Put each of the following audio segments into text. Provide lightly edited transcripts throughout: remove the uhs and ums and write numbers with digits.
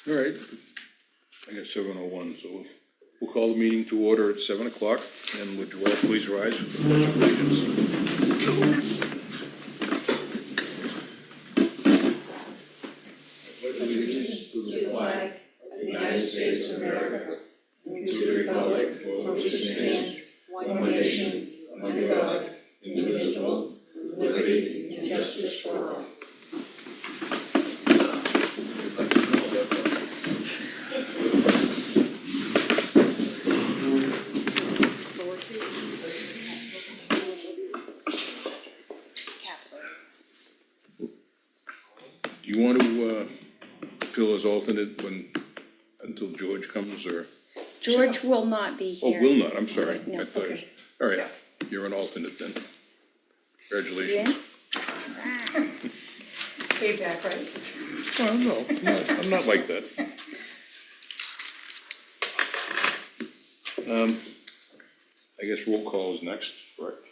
All right, I got 7:01, so we'll call the meeting to order at 7 o'clock, and would you all please rise for the pledge of allegiance? Allegiance to the flag of the United States of America, and to the republic for which it stands, one nation, under God, indivisible, with liberty and justice for all. Do you want to fill as alternate until George comes, or? George will not be Oh, here. will not, I'm sorry. No, I thought, okay. all right, you're an alternate then. Congratulations. Payback, right? Well, no, I'm not like that. I guess roll call is next, correct?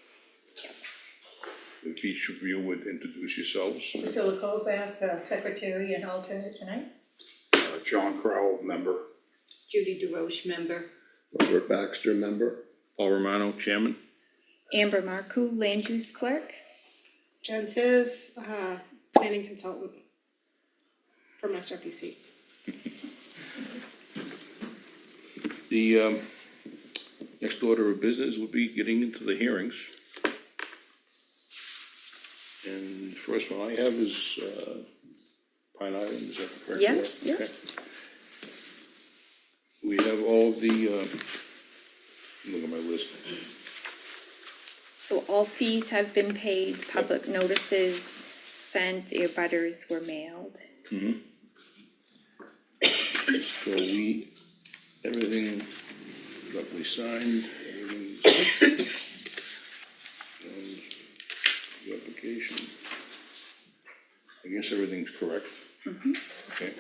If each of you would introduce yourselves. Priscilla Colbath, secretary and alternate tonight. John Crowell, member. Judy DeRoche, member. Robert Baxter, member. Paul Romano, chairman. Amber Marcoux, land use clerk. Jen Sis, planning consultant from SRPC. The next order of business will be getting into the hearings. And the first one I have is Pine Island, is that correct? Yeah, Laura? yeah. Okay. We have all the, look at my list. So all fees have been paid, public notices sent, the abutters were mailed. So everything that we signed, everything's the application. I guess everything's correct. Okay.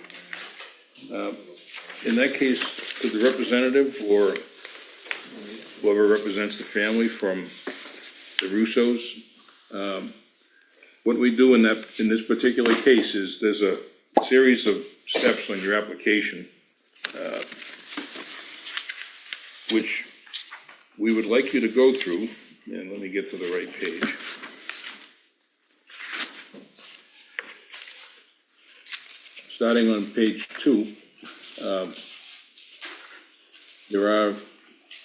In that case, could the representative or whoever represents the family from the Russos, what we do in this particular case is there's a series of steps on your application, which we would like you to go through, and let me get to the right page. Starting on page 2, there are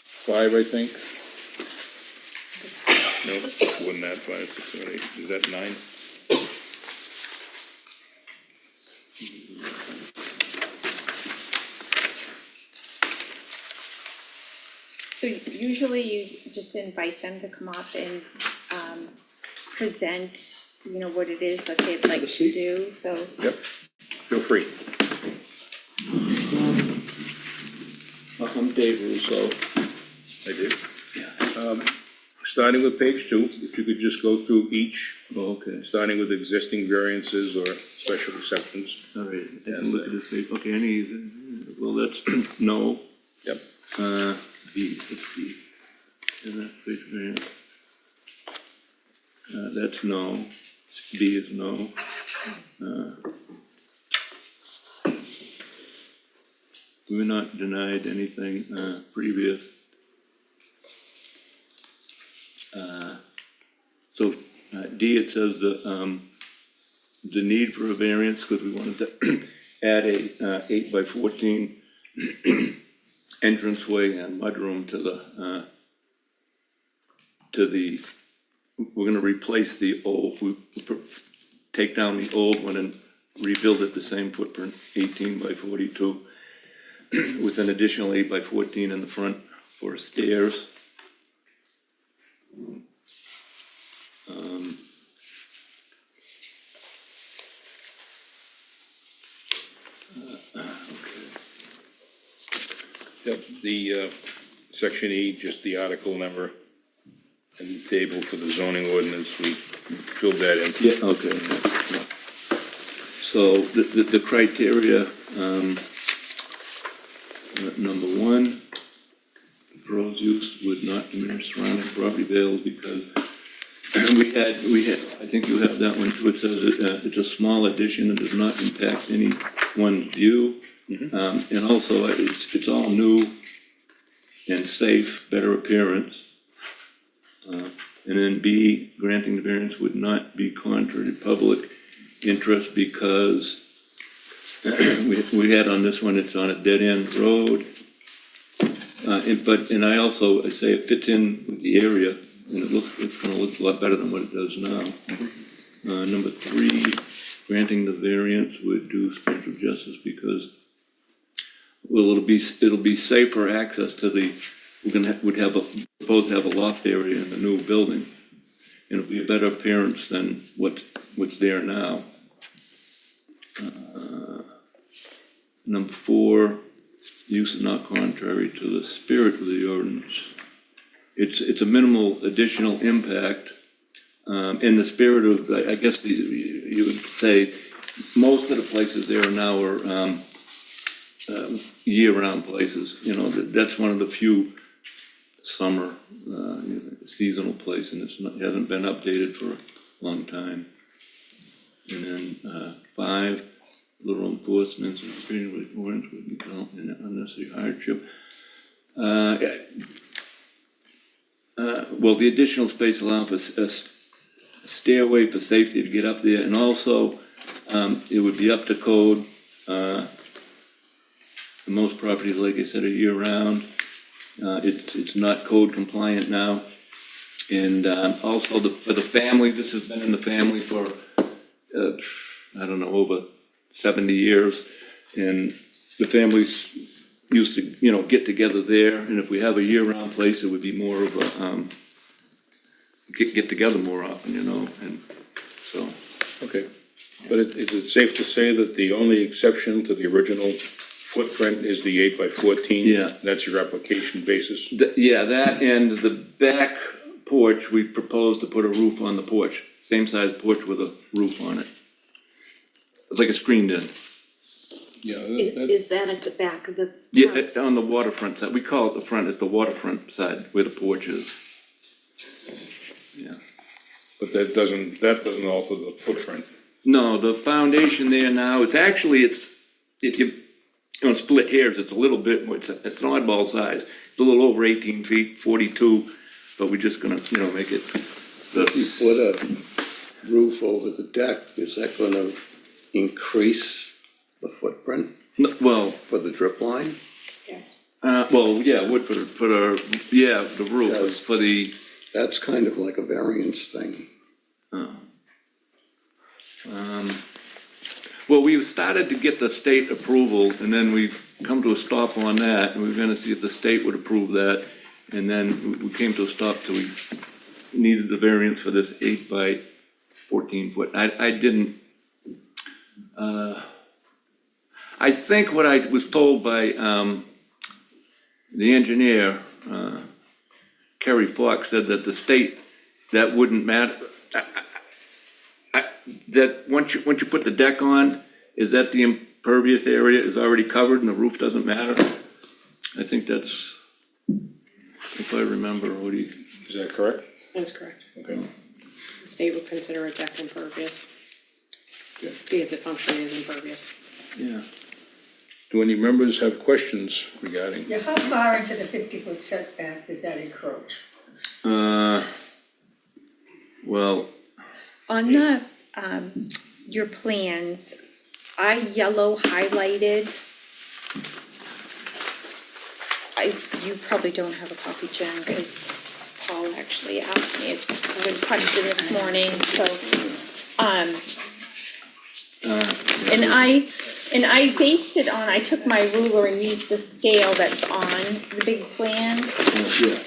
5, I think. No, wasn't that 5, 6, 7, 8, is that 9? So usually you just invite them to come up and, present, what it is that they'd like to do, so. Yep, feel free. I'm Dave Russo. I did. Starting with page 2, if you could just go through each, Okay, starting with existing variances or special exceptions. all right, and look at this page, okay, well, that's no. Yep. B, it's B. And that's page variance. That's no, B is no. We're not denied anything, previous. So, D, it says the need for a variance, because we wanted to add a 8x14 entranceway and mudroom to the, we're gonna replace the old, we take down the old one and rebuild it the same footprint, 18x42, with an additional 8x14 in the front for stairs. Yep, the section E, just the article number and the table for the zoning ordinance, we filled that in. Yeah, okay. So the criteria, number one, proposed use would not diminish surrounding property values because we had, I think you have that one too, it says it's a small addition and does not impact any one's view. And also, it's all new and safe, better appearance. And then B, granting the variance would not be contrary to public interest because we had on this one, it's on a dead-end road. And I also say it fits in with the area, and it's gonna look a lot better than what it does now. Number three, granting the variance would do substantial justice because, well, it'll be safer access to the, would have both have a loft area in the new building. And it'll be a better appearance than what's there now. Number four, use is not contrary to the spirit of the ordinance. It's a minimal additional impact. In the spirit of, I guess you would say, most of the places there now are year-round places. You know, that's one of the few summer seasonal place, and it hasn't been updated for a long time. And then five, little enforcement and treating with warrants would result in unnecessary hardship. Well, the additional space allows for a stairway for safety to get up there, and also it would be up to code. Most properties, like I said, are year-round. It's not code compliant now. And also for the family, this has been in the family for, I don't know, over 70 years. And the families used to, you know, get together there. And if we have a year-round place, it would be more of a, get together more often, you know, and so. Okay, but is it safe to say that the only exception to the original footprint is the 8x14? Yeah. That's your application basis? Yeah, that and the back porch, we proposed to put a roof on the porch, same size porch with a roof on it. It's like a screened in. Yeah. Is that at the back of the Yeah, house? it's on the waterfront side. We call it the front, at the waterfront side where the porch is. Yeah. But that doesn't alter the footprint. No, the foundation there now, it's if you don't split hairs, it's a little bit, it's an oddball size. It's a little over 18 feet, 42, but we're just gonna, you know, make it. If you put a roof over the deck, is that gonna increase the footprint Well, for the drip line? Yes. well, yeah, wood for the roof Yes. for the, That's kind of like a variance thing. well, we started to get the state approval, and then we've come to a stop on that, and we we're gonna see if the state would approve that, and then we came to a stop till we needed the variance for this 8x14 foot. I didn't, I think what I was told by, the engineer, Kerry Fox, said that the state, that wouldn't matter. That once you put the deck on, is that the impervious area is already covered and the roof doesn't matter? I think that's, if I remember, what do you? Is that correct? That's correct. Okay. The state would consider a deck impervious. Yeah. Because it functionally is impervious. Yeah. Do any members have questions regarding? Yeah, how far into the 50-foot setback does that encroach? Well, On the, your plans, I yellow highlighted. You probably don't have a copy, Jen, because Paul actually asked me a good question this morning, so, and I based it on, I took my ruler and used the scale that's on the big plan. yeah.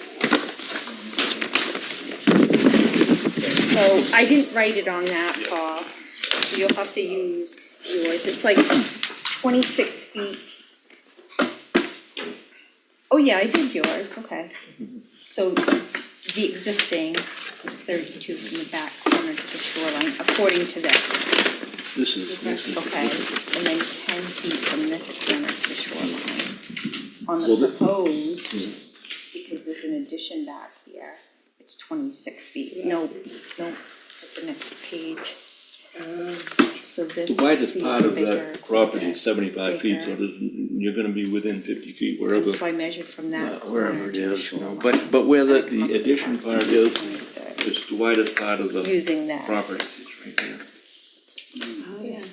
So I didn't write it on that, Paul, so you'll have to use yours, it's like 26 feet. Oh yeah, I did yours, okay. So the existing is 32 from the back corner to the shoreline, according to this. This is. Okay, and then 10 feet from this corner to the shoreline. On Well, the the- proposed, because there's an addition back here, it's 26 feet. No, at the next page. So this. The widest seems part of bigger, that property is 75 feet, so bigger. you're gonna be within 50 feet wherever, And so I measured from that corner wherever it to the is, you know. shoreline. But where And I come the up with addition part approximately is, 26. it's the widest part of the Using this. property, it's right there. Oh, yeah.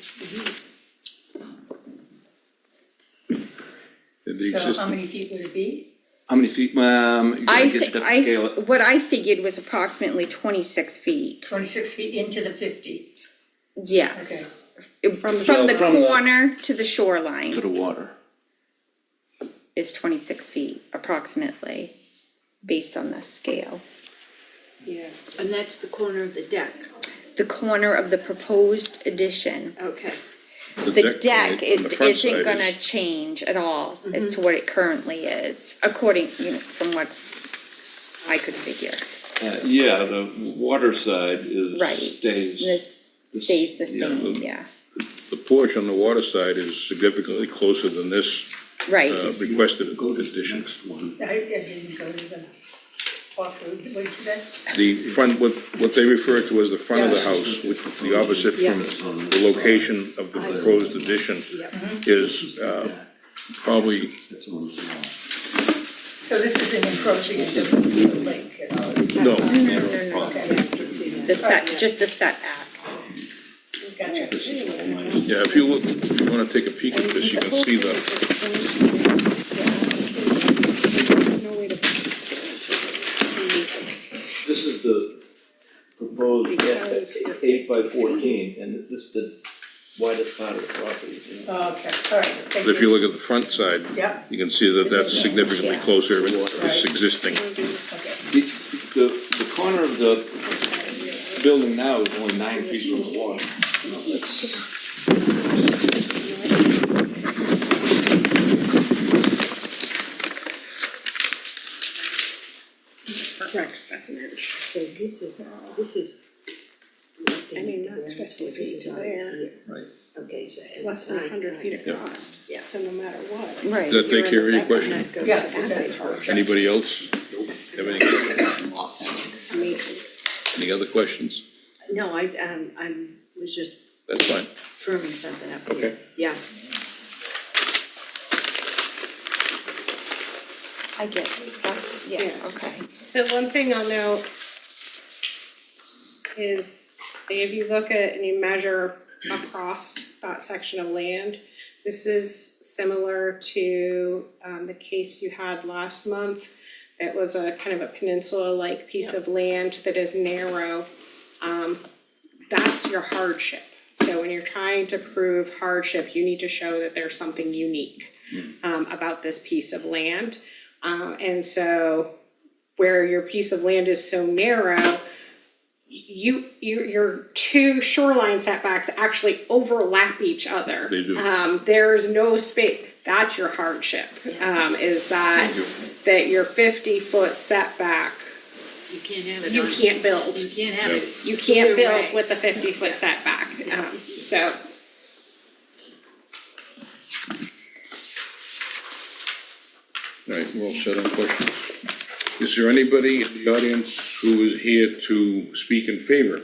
The So how existing, many feet would it be? How many feet, you I gotta said, scale it. what I figured was approximately 26 feet, 26 feet into the 50, yes. okay. From the from the- corner to the To shoreline the water. is 26 feet approximately, based on the scale. Yeah, And that's the corner of the deck. The corner of the proposed addition, Okay. the deck on the it front isn't side gonna is- change at all as to what it currently is, according, from what I could figure. Yeah, the water side is, Right. stays. This stays the Yeah, same, the- yeah, the porch on the water side is significantly closer than this right. requested Go to the addition. next one. I didn't go to the walkthrough, what did you say? The front, what they refer to as the front of the house, which is the opposite from the location of the proposed addition, is probably, It's on the wall. So this isn't encroaching into the lake at all? no, Okay, The set, just the setback. gotcha. yeah, if you look, if you wanna take a peek at this, you can see the, no way to. This is the proposed Because you're 8 by 50 14, and this is the widest part of the property. you know. Okay, all right, thank but if you you. look at the front side, Yeah, you can see that that's significantly closer, it's existing. okay. The corner of the building now is only 9 feet from the water. You know, that's- Correct, that's an inch. So this is. I mean, that's 50 feet to there. Right. Okay, so. It's less than 100 feet across, Yeah. so no matter what. Right. Does that take care of your question? Yeah, That's as hard. Anybody else have any questions? To me, it's. Any other questions? No, I was just That's fine. firming something up. Okay. Yeah. I get it, that's, yeah, Yeah. okay. So one thing I'll note is if you look at and you measure across that section of land, this is similar to the case you had last month. It was a kind of a peninsula-like piece of land that is narrow. That's your hardship. So when you're trying to prove hardship, you need to show that there's something unique about this piece of land. And so where your piece of land is so narrow, your two shoreline setbacks actually overlap each other. They do. There's no space. That's your hardship, is that your 50-foot setback, You can't have it you on. can't build. You can't have it. You can't Either build way. with the 50-foot setback, so. All right, we're all set on questions. Is there anybody in the audience who is here to speak in favor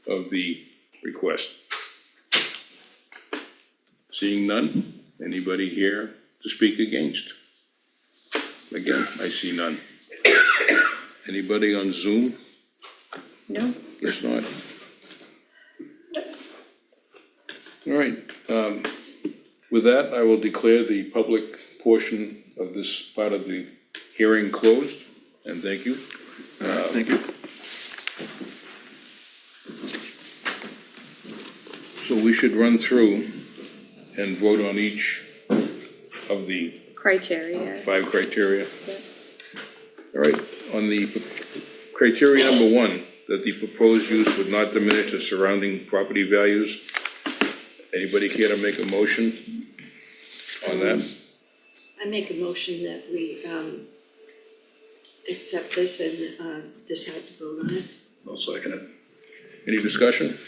of the request? Seeing none, anybody here to speak against? Again, I see none. Anybody on Zoom? No, Guess not. All right, with that, I will declare the public portion of this part of the hearing closed, and thank you. Thank you. So we should run through and vote on each of the criteria. 5 criteria. All right, on the criteria number 1, that the proposed use would not diminish the surrounding property values. Anybody care to make a motion on that? I make a motion that we, accept this and, decide to vote on it. I'll second it. Any discussion?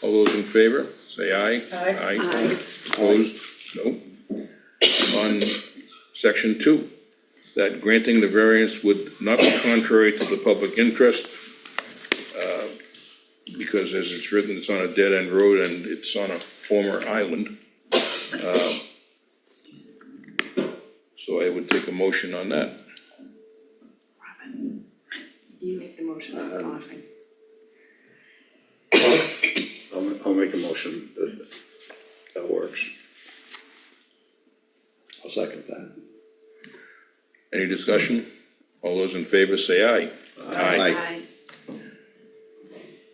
All those in favor, say aye. Aye. Aye. Opposed? No. On section 2, that granting the variance would not be contrary to the public interest, because as it's written, it's on a dead-end road and it's on a former island. So I would take a motion on that. You make the motion, I'm coughing. I'll make a motion that works. I'll second that. Any discussion? All those in favor say aye. Aye.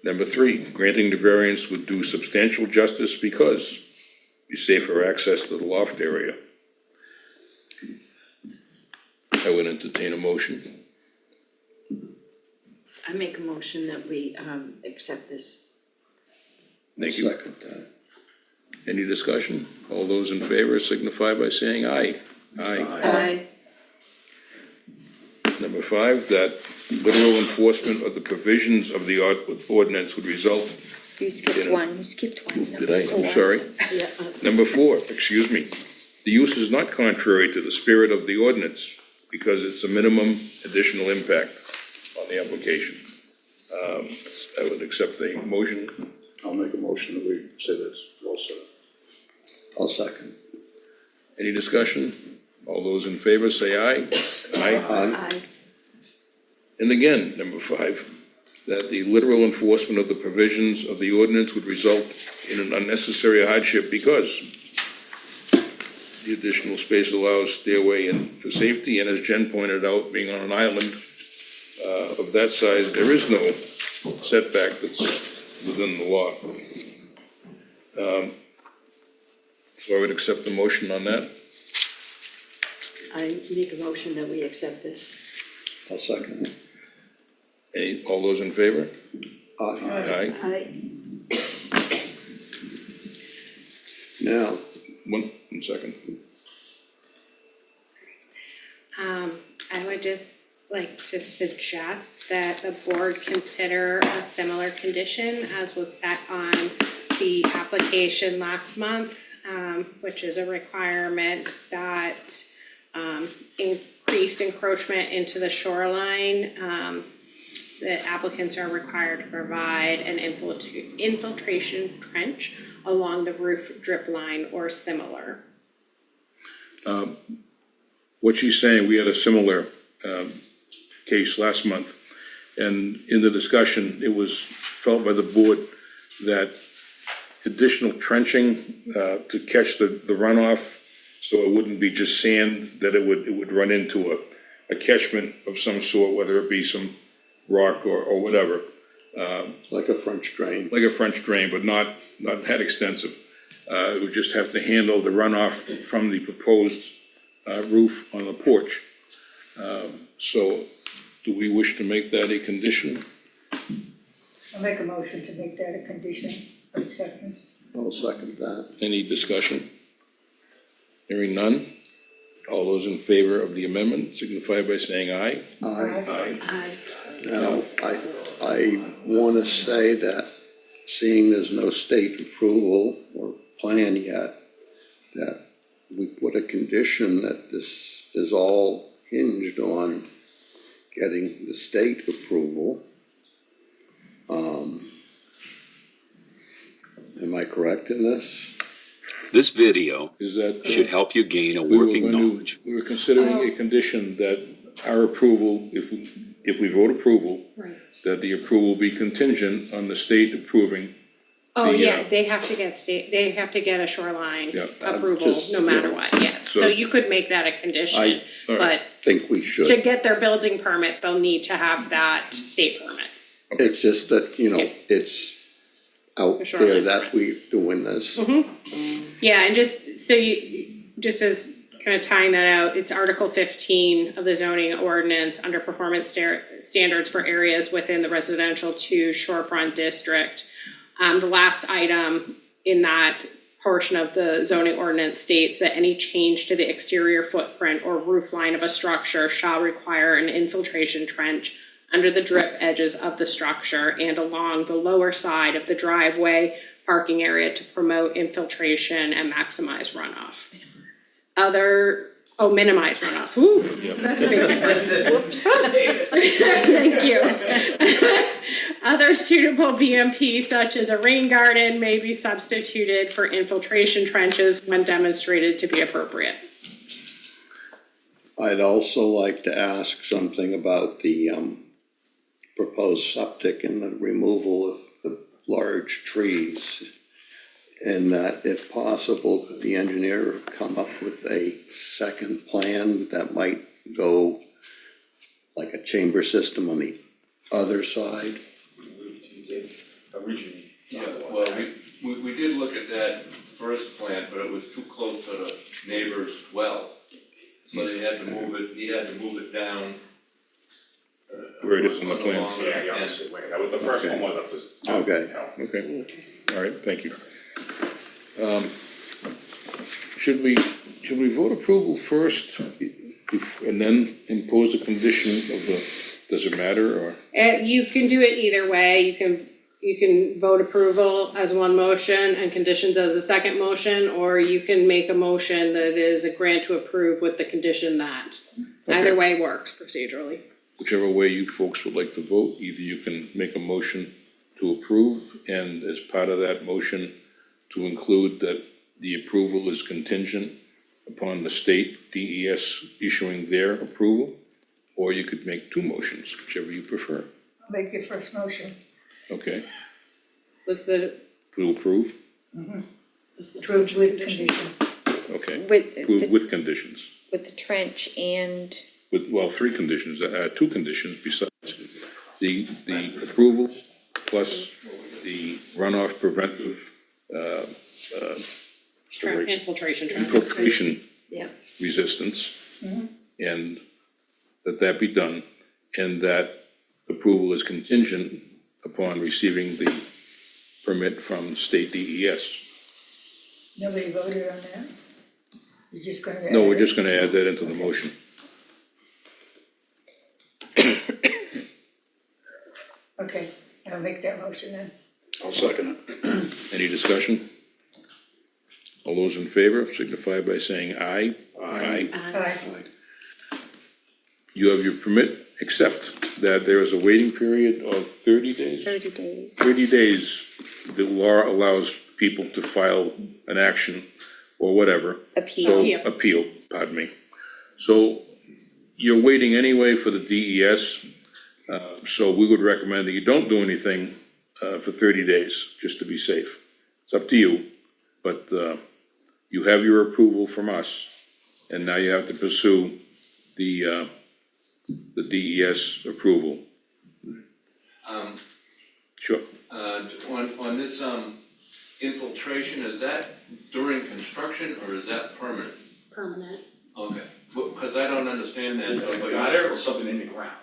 Number 3, granting the variance would do substantial justice because be safer access to the loft area. I would entertain a motion. I make a motion that we, accept this. Thank you. Second that. Any discussion? All those in favor signify by saying aye. Aye. Number 5, that literal enforcement of the provisions of the ordinance would result. You skipped one, you skipped one. Did I? number I'm 4. sorry. Yeah, Number 4, excuse me. The use is not contrary to the spirit of the ordinance because it's a minimum additional impact on the application. I would accept the motion. I'll make a motion that we say that's well said. I'll second. Any discussion? All those in favor say aye. Aye. aye. And again, number 5, that the literal enforcement of the provisions of the ordinance would result in an unnecessary hardship because the additional space allows stairway in for safety, and as Jen pointed out, being on an island of that size, there is no setback that's within the law. So I would accept the motion on that. I make a motion that we accept this. I'll second it. All those in favor? Aye. Aye. Now, One second. I would just like to suggest that the board consider a similar condition as was set on the application last month, which is a requirement that increased encroachment into the shoreline, the applicants are required to provide an infiltration trench along the roof drip line or similar. What she's saying, we had a similar case last month, and in the discussion, it was felt by the board that additional trenching to catch the runoff, so it wouldn't be just sand, that it would run into a catchment of some sort, whether it be some rock or whatever. like a French drain. Like a French drain, but not that extensive. It would just have to handle the runoff from the proposed roof on the porch. So do we wish to make that a condition? I'll make a motion to make that a condition of acceptance. I'll second that. Any discussion? Hearing none? All those in favor of the amendment signify by saying aye. Aye. Aye. Now, I wanna say that seeing there's no state approval or plan yet, that we put a condition that this is all hinged on getting the state approval. Am I correct in this? This video Is that? should help you gain a we were working going to- knowledge. We were considering a condition that our approval, if we vote approval, Right. that the approval be contingent on the state approving. Oh, The, yeah, they have to get they have to get a shoreline Yeah, approval, just, no matter yeah. what, yes, so So- you could make that a condition, I- all right. Think we should. but to get their building permit, they'll need to have that state permit. It's just that, you know, Yeah. it's out For there sure. that we're doing this. Yeah, and just so just as kind of tying that out, it's Article 15 of the zoning ordinance under performance standards for areas within the residential 2 shorefront district. The last item in that portion of the zoning ordinance states that any change to the exterior footprint or roof line of a structure shall require an infiltration trench under the drip edges of the structure and along the lower side of the driveway, parking area to promote infiltration and maximize runoff. Minimize runoff, ooh, that's a big difference. Whoops. Thank you. Other suitable BMP such as a rain garden may be substituted for infiltration trenches when demonstrated to be appropriate. I'd also like to ask something about the proposed septic and the removal of the large trees. And that if possible, could the engineer come up with a second plan that might go like a chamber system on the other side? Originally. Yeah, well, we did look at that first plan, but it was too close to the neighbor's well. So he had to move it down. Where it is on the plan. along Yeah, the the end. opposite way. That was, the first one was up this. Okay. Okay, all right, thank you. Should we vote approval first and then impose a condition of the, does it matter, or? You can do it either way, you can vote approval as one motion and conditions as a second motion, or you can make a motion that is a grant to approve with the condition that. Either Okay. way works procedurally. Whichever way you folks would like to vote, either you can make a motion to approve, and as part of that motion, to include that the approval is contingent upon the state DES issuing their approval, or you could make two motions, whichever you prefer. I'll make your first motion. Okay, Was the, to approve, was the Approved trench with condition? condition. okay, With, approve with conditions, with the trench and, with, well, three conditions, two conditions besides the approval plus the runoff preventive, sorry, Infiltration trench. infiltration Yeah. resistance. And that be done, and that approval is contingent upon receiving the permit from state DES. Nobody voted on that? You're just gonna add No, we're it? just gonna add that into the motion. Okay, I'll make that motion then. I'll second it. Any discussion? All those in favor signify by saying aye. Aye. Aye. You have your permit, except that there is a waiting period of 30 days. 30 days. 30 days, the law allows people to file an action or whatever. Appeal. So, appeal, pardon me. So you're waiting anyway for the DES, so we would recommend that you don't do anything for 30 days, just to be safe. It's up to you, but you have your approval from us, and now you have to pursue the DES approval. Sure. On this, infiltration, is that during construction or is that permanent? Permanent. Okay, because I don't understand that. Gutter or something in the ground?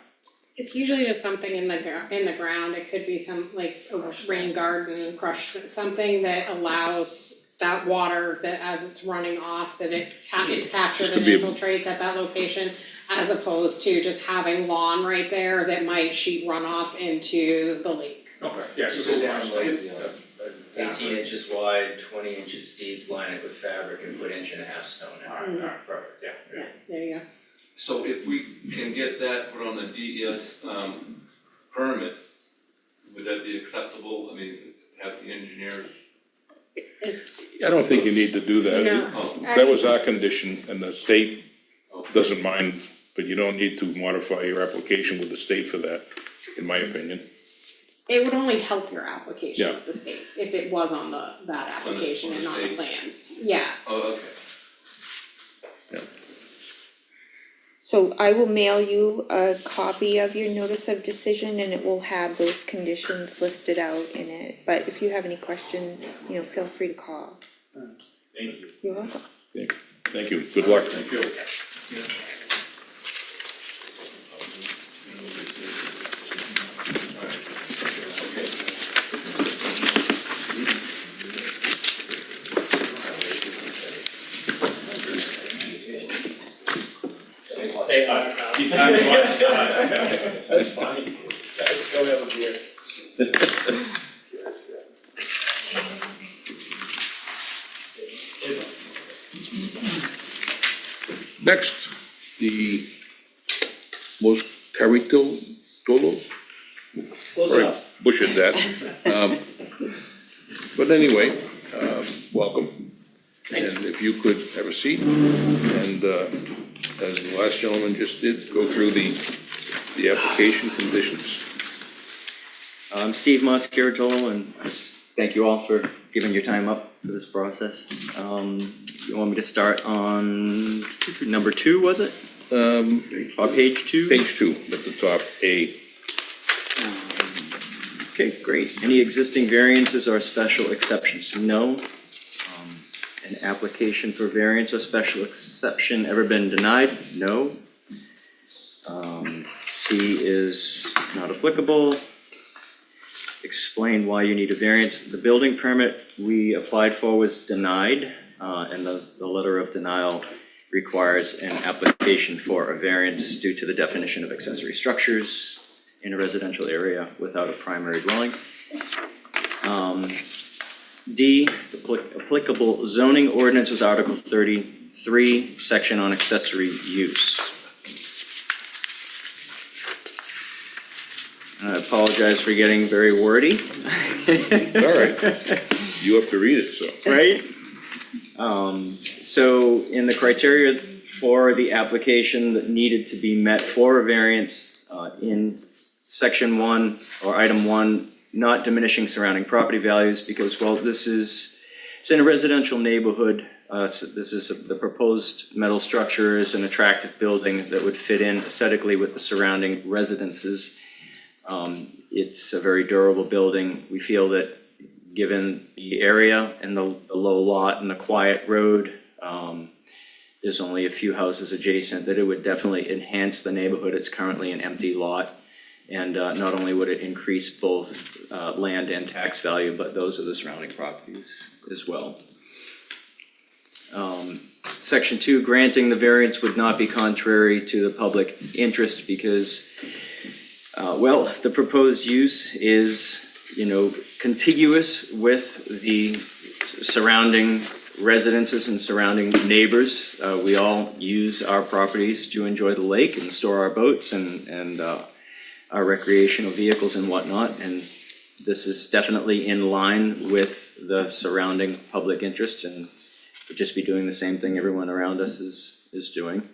It's usually just something in the ground, it could be some, like, a rain garden, something that allows that water that as it's running off, that it's captured Just and to be- infiltrates at that location, as opposed to just having lawn right there that might sheet runoff into the lake. Okay, yeah, so Just it's down like, down. 18 inches wide, 20 inches deep, line it with fabric and put 1.5 stone in. Alright, perfect, yeah. Yeah, there you go. So if we can get that put on the DES, permit, would that be acceptable? I mean, have the engineer, I don't think you need to do that. No. oh, That was our condition, and the state doesn't mind, but you don't need to modify your application with the state for that, in my opinion. It would only help your application Yeah. with the state, if it was on that application and on the state. plans, yeah. oh, okay. So I will mail you a copy of your notice of decision and it will have those conditions listed out in it. But if you have any questions, feel free to call. Thank you. You're welcome. Thank you, good luck. Thank you. Hey, that's fine. Let's go have a beer. Next, the Los Carrito Tolo. Sorry, butchered that. But anyway, welcome. And if you could have a seat, and as the last gentleman just did, go through the application conditions. I'm Steve Moscaritolo, and I just thank you all for giving your time up for this process. You want me to start on number 2, was it? Or page 2? Page 2 at the top, A. Okay, great. Any existing variances or special exceptions? No. An application for variance or special exception ever been denied? No. C is not applicable. Explain why you need a variance. The building permit we applied for was denied, and the letter of denial requires an application for a variance due to the definition of accessory structures in a residential area without a primary dwelling. D, the applicable zoning ordinance was Article 33, section on accessory use. I apologize for getting very wordy. All right. You have to read it, so. Right? So in the criteria for the application that needed to be met for a variance, in section 1 or item 1, not diminishing surrounding property values, because, well, it's in a residential neighborhood. So this is the proposed metal structure is an attractive building that would fit in aesthetically with the surrounding residences. It's a very durable building. We feel that given the area and the low lot and the quiet road, there's only a few houses adjacent, that it would definitely enhance the neighborhood. It's currently an empty lot. And not only would it increase both land and tax value, but those of the surrounding properties as well. Section 2, granting the variance would not be contrary to the public interest because, well, the proposed use is, contiguous with the surrounding residences and surrounding neighbors. We all use our properties to enjoy the lake and store our boats and our recreational vehicles and whatnot, and this is definitely in line with the surrounding public interest, and would just be doing the same thing everyone around us is doing.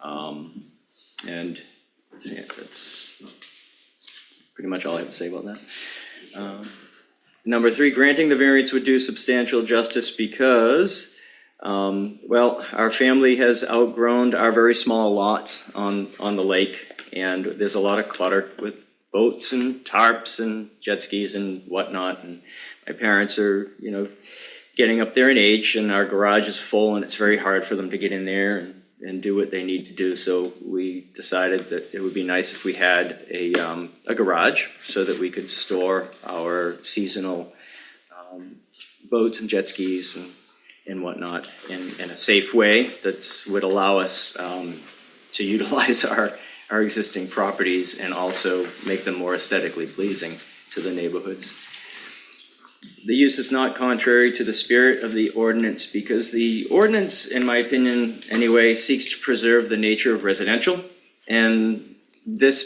And that's pretty much all I have to say about that. Number 3, granting the variance would do substantial justice because, well, our family has outgrown our very small lots on the lake, and there's a lot of clutter with boats and tarps and jet skis and whatnot. And my parents are, getting up there in age, and our garage is full, and it's very hard for them to get in there and do what they need to do. So we decided that it would be nice if we had a garage so that we could store our seasonal boats and jet skis and whatnot in a safe way that would allow us to utilize our existing properties and also make them more aesthetically pleasing to the neighborhoods. The use is not contrary to the spirit of the ordinance because the ordinance, in my opinion anyway, seeks to preserve the nature of residential. And this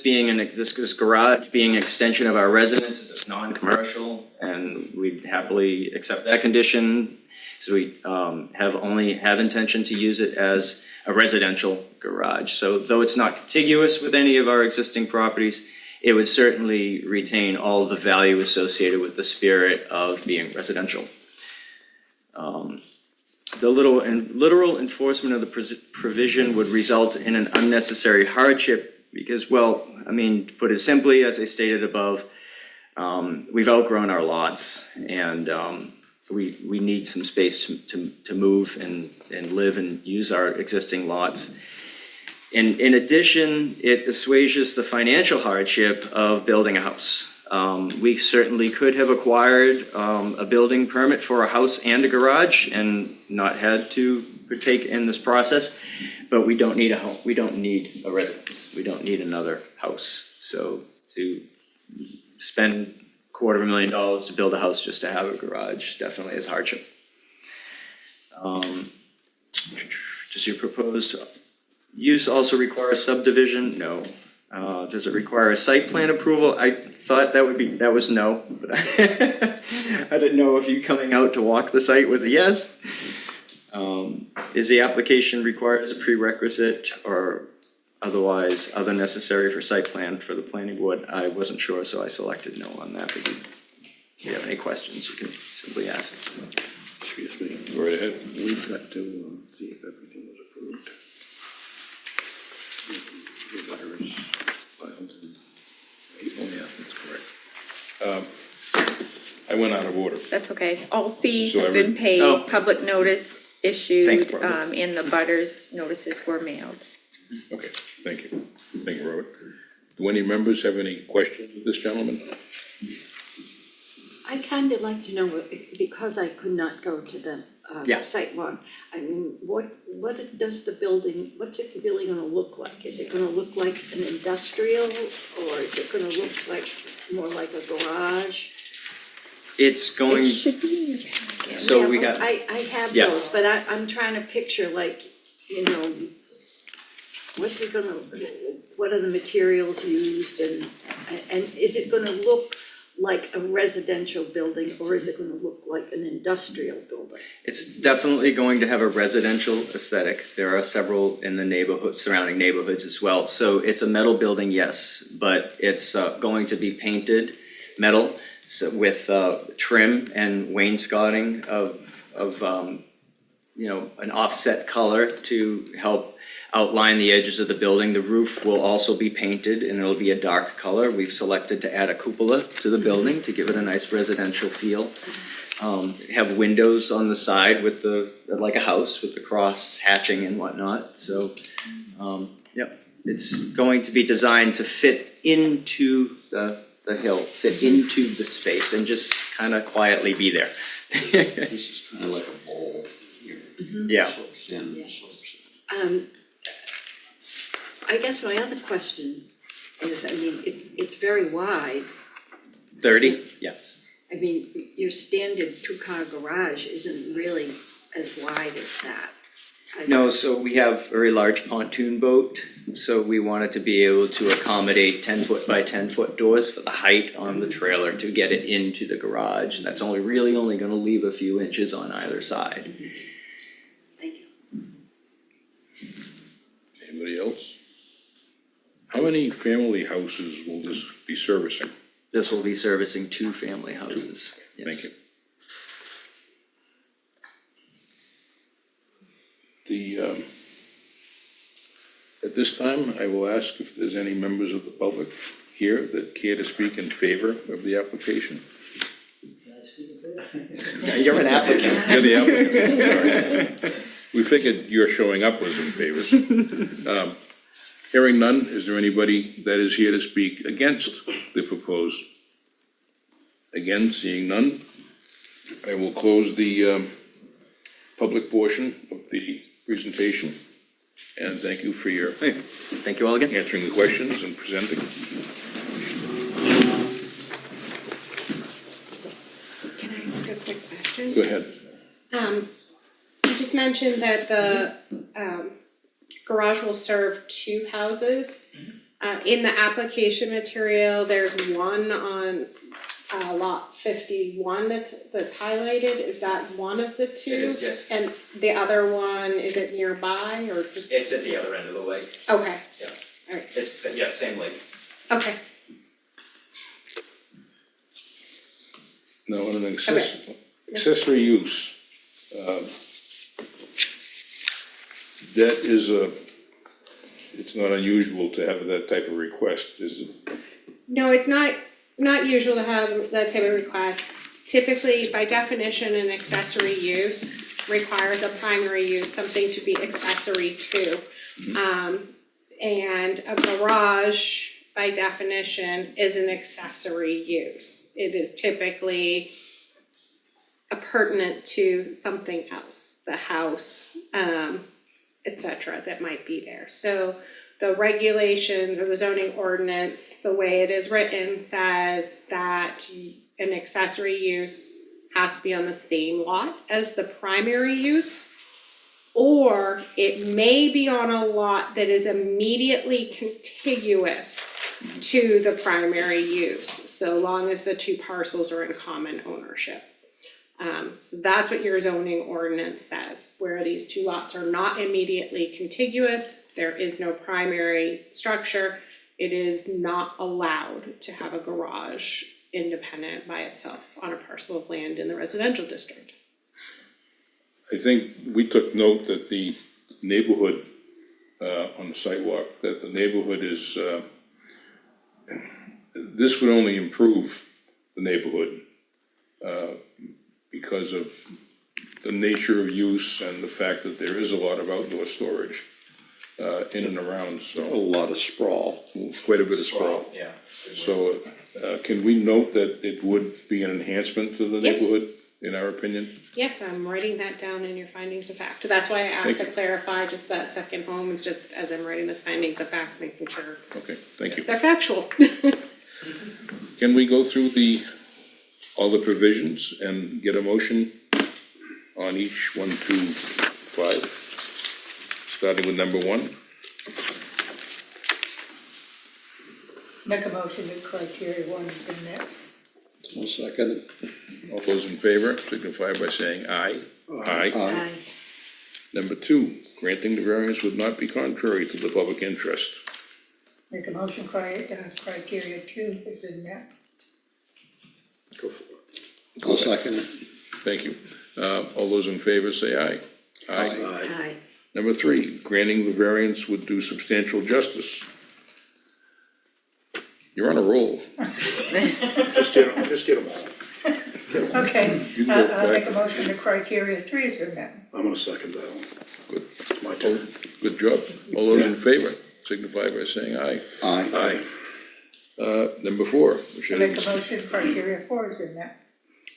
garage being an extension of our residence is non-commercial, and we'd happily accept that condition. So we have intention to use it as a residential garage. So though it's not contiguous with any of our existing properties, it would certainly retain all of the value associated with the spirit of being residential. The literal enforcement of the provision would result in an unnecessary hardship because, well, to put it simply, as I stated above, we've outgrown our lots, and we need some space to move and live and use our existing lots. And in addition, it assuages the financial hardship of building a house. We certainly could have acquired a building permit for a house and a garage and not had to partake in this process, but we don't need a home. We don't need a residence. We don't need another house. So to spend $250,000 to build a house just to have a garage definitely is hardship. Does your proposed use also require a subdivision? No. Does it require a site plan approval? I thought that was no, but I didn't know if you coming out to walk the site was a yes. Is the application required as a prerequisite or otherwise other necessary for site plan for the planning board? I wasn't sure, so I selected no on that, but if you have any questions, you can simply ask. Excuse me, Go right ahead. we've got to see if everything was approved. The letter is filed in. Oh, yeah, that's correct. I went out of order. That's okay. All fees So have been every- paid, Oh. public notice issued, Thanks, Barbara. and the butters notices were mailed. Okay, thank you. Thank you, Robert. Do any members have any questions of this gentleman? I kind of like to know, because I could not go to the Yeah. site walk, I mean, what does the building, what's the building gonna look like? Is it gonna look like an industrial, or is it gonna look like more like a garage? It's going, It should be in your packet. so Yeah, we got, I have Yes. those, but I'm trying to picture like, you know, what's it gonna, what are the materials used and is it gonna look like a residential building, or is it gonna look like an industrial building? it's definitely going to have a residential aesthetic. There are several in the neighborhood, surrounding neighborhoods as well. So it's a metal building, yes, but it's going to be painted metal, so with trim and wainscoting of you know, an offset color to help outline the edges of the building. The roof will also be painted and it'll be a dark color. We've selected to add a cupola to the building to give it a nice residential feel. Have windows on the side with like a house with the cross hatching and whatnot, so, yep. It's going to be designed to fit into the hill, fit into the space and just kind of quietly be there. This is kind of like a bowl here. Yeah. Slopes in, Yeah. slopes in. I guess my other question is, I mean, it's very wide. 30, yes. I mean, your standard two-car garage isn't really as wide as that. No, so we have a very large pontoon boat, so we wanted to be able to accommodate 10-foot by 10-foot doors for the height on the trailer to get it into the garage. That's only gonna leave a few inches on either side. Thank you. Anybody else? How many family houses will this be servicing? This will be servicing 2 family houses, yes. Thank you. At this time, I will ask if there's any members of the public here that care to speak in favor of the application. You're an applicant. You're the applicant, sorry. We figured your showing up was in favor. Hearing none, is there anybody that is here to speak against the proposed? Again, seeing none, I will close the public portion of the presentation. And thank you for your Hey, thank you all again. answering the questions and presenting. Can I ask a quick question? Go ahead. You just mentioned that the garage will serve 2 houses. In the application material, there's one on lot 51 that's highlighted. Is that one of the 2? It is, yes. And the other one, is it nearby or just? It's at the other end of the lake. Okay, It's, yeah, same lake. okay. Now, in an accessory use, that is it's not unusual to have that type of request, is it? No, it's not usual to have that type of request. Typically, by definition, an accessory use requires a primary use, something to be accessory to. And a garage, by definition, is an accessory use. It is typically pertinent to something else, the house, et cetera, that might be there. So the regulations or the zoning ordinance, the way it is written, says that an accessory use has to be on the same lot as the primary use, or it may be on a lot that is immediately contiguous to the primary use, so long as the two parcels are in common ownership. So that's what your zoning ordinance says, where these two lots are not immediately contiguous, there is no primary structure, it is not allowed to have a garage independent by itself on a parcel of land in the residential district. I think we took note that the neighborhood, on the sidewalk, that the neighborhood is, this would only improve the neighborhood, because of the nature of use and the fact that there is a lot of outdoor storage, in and around, A so lot of sprawl. quite a bit of sprawl. Yeah. So, can we note that it would be an enhancement to the Yes. neighborhood, in our opinion? Yes, I'm writing that down in your findings of fact, that's why I asked to Thank you. clarify just that second home, it's just as I'm writing the findings of fact, making sure Okay, thank you. they're factual. Can we go through all the provisions and get a motion on each 1, 2, 5? Starting with number 1, Make a motion that criteria 1 has been met. I'll second it. all those in favor signify by saying aye. Aye. Aye. Number 2, granting the variance would not be contrary to the public interest. Make a motion criteria 2 has been met. Go for it. I'll second it. Thank you. All those in favor say aye. Aye. Aye. Number 3, granting the variance would do substantial justice. You're on a roll. Just get them all. Okay, You can go I'll make back. a motion that criteria 3 has been met. I'm gonna second that one. Good. It's my turn. Good job. All those in favor signify by saying aye. Aye. Aye. Number 4, which I make is, a motion criteria 4 has been met.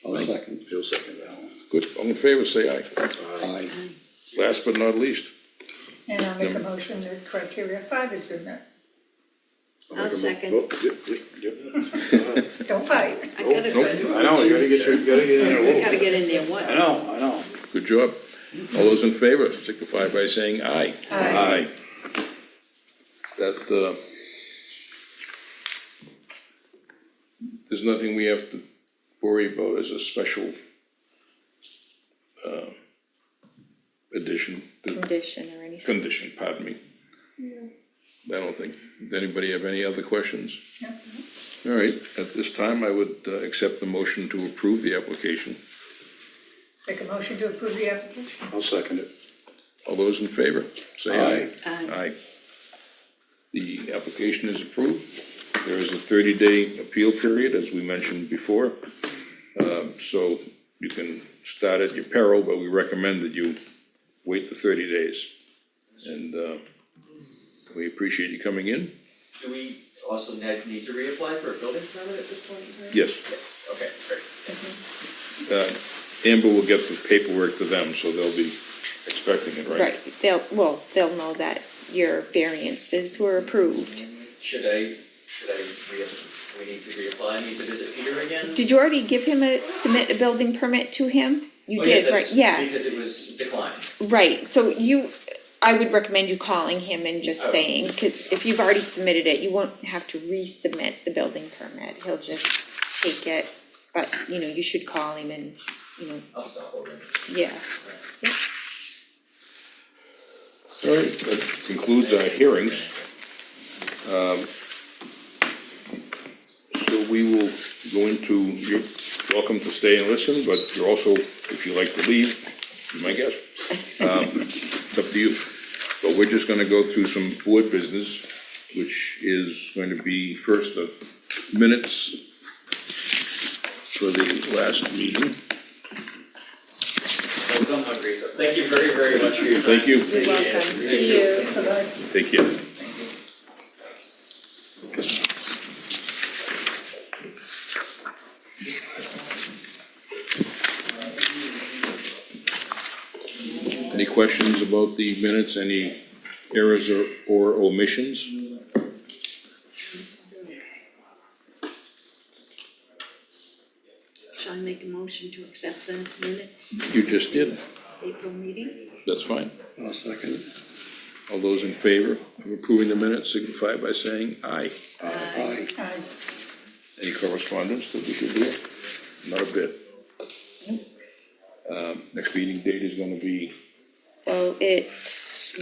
I'll second. He'll second that one. good, all in favor say aye. Aye. Last but not least, And I'll make a motion that criteria 5 has been met. I'll second. Yep. Don't fight. I know, you gotta get in there a little. Gotta get in there once. I know. good job. All those in favor signify by saying aye. Aye. That, there's nothing we have to worry about as a special, addition, Condition or anything. condition, pardon me. I don't think, does anybody have any other questions? All right, at this time, I would accept the motion to approve the application. Make a motion to approve the application. I'll second it. All those in favor, say aye. Aye. Aye. The application is approved. There is a 30-day appeal period, as we mentioned before. So you can start at your peril, but we recommend that you wait the 30 days. And we appreciate you coming in. Do we also need to reapply for a building permit at this point in time? Yes, Yes, okay, great. Amber will get the paperwork to them, so they'll be expecting it, right? Right, they'll know that your variances were approved. Should I we need to reapply, need to visit Peter again? Did you already give him submit a building permit to him? You Oh, did, that's right, yeah, Because it was declined. right, so I would recommend you calling him and just Oh. saying, cause if you've already submitted it, you won't have to resubmit the building permit, he'll just take it. But, you should call him and, I'll stop over. yeah. All right, that concludes our hearings. So we will go into, you're welcome to stay and listen, but you're also, if you like to leave, be my guest. It's up to you. But we're just gonna go through some board business, which is going to be first the minutes for the last meeting. I'm hungry, so thank you very, very much for your time. Thank you. You're welcome, see you. Bye-bye. Take care. Any questions about the minutes, any errors or omissions? Shall I make a motion to accept the minutes, You just did, April meeting? that's fine. I'll second it. All those in favor of approving the minutes signify by saying aye. Aye. Aye. Any correspondence that we should do? Not a bit. Next meeting date is gonna be, So it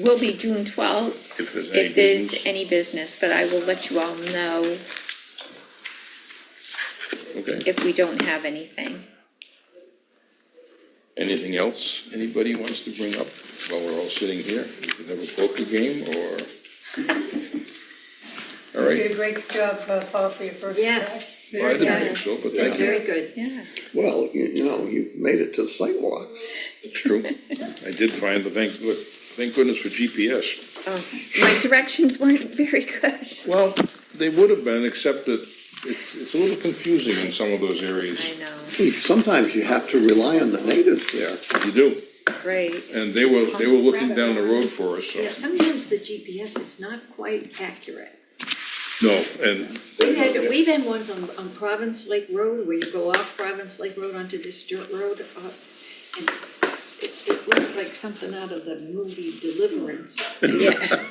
will be June 12th. if there's any If there's business. any business, but I will let you all know Okay, if we don't have anything. anything else anybody wants to bring up while we're all sitting here? We could have a poker game or? All You right, did a great job, Paul, for your first. Yes. well, I didn't think so, but thank you. Very good. Yeah. Well, you know, you made it to the sidewalks. It's true. I did find the, thank goodness for GPS. Oh, my directions weren't very good. Well, they would have been, except that it's a little confusing in some of those areas. I know, Sometimes you have to rely on the natives there. You do, great. and they were looking down the road for us, so, Yeah, sometimes the GPS is not quite accurate. no, and, We've had ones on Province Lake Road, where you go off Province Lake Road onto this dirt road, and it looks like something out of the movie Deliverance. Yeah.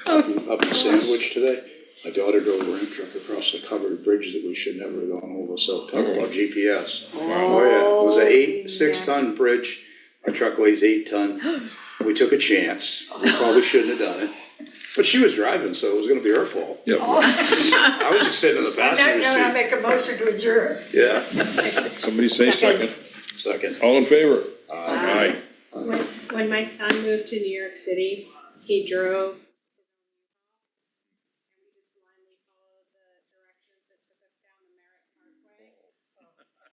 Up in Sandwich today, my daughter drove a ramp truck across the covered bridge that we should never have gone over, so talk about GPS. Oh, yeah, it was a 6-ton bridge, our truck weighs 8 ton, we took a chance, we probably shouldn't have done it. But she was driving, so it was gonna be her fault. yeah, I was just sitting in the passenger Now I seat. make a motion to adjourn. Yeah, somebody say second. second. All in favor? Aye. When my son moved to New York City, he drove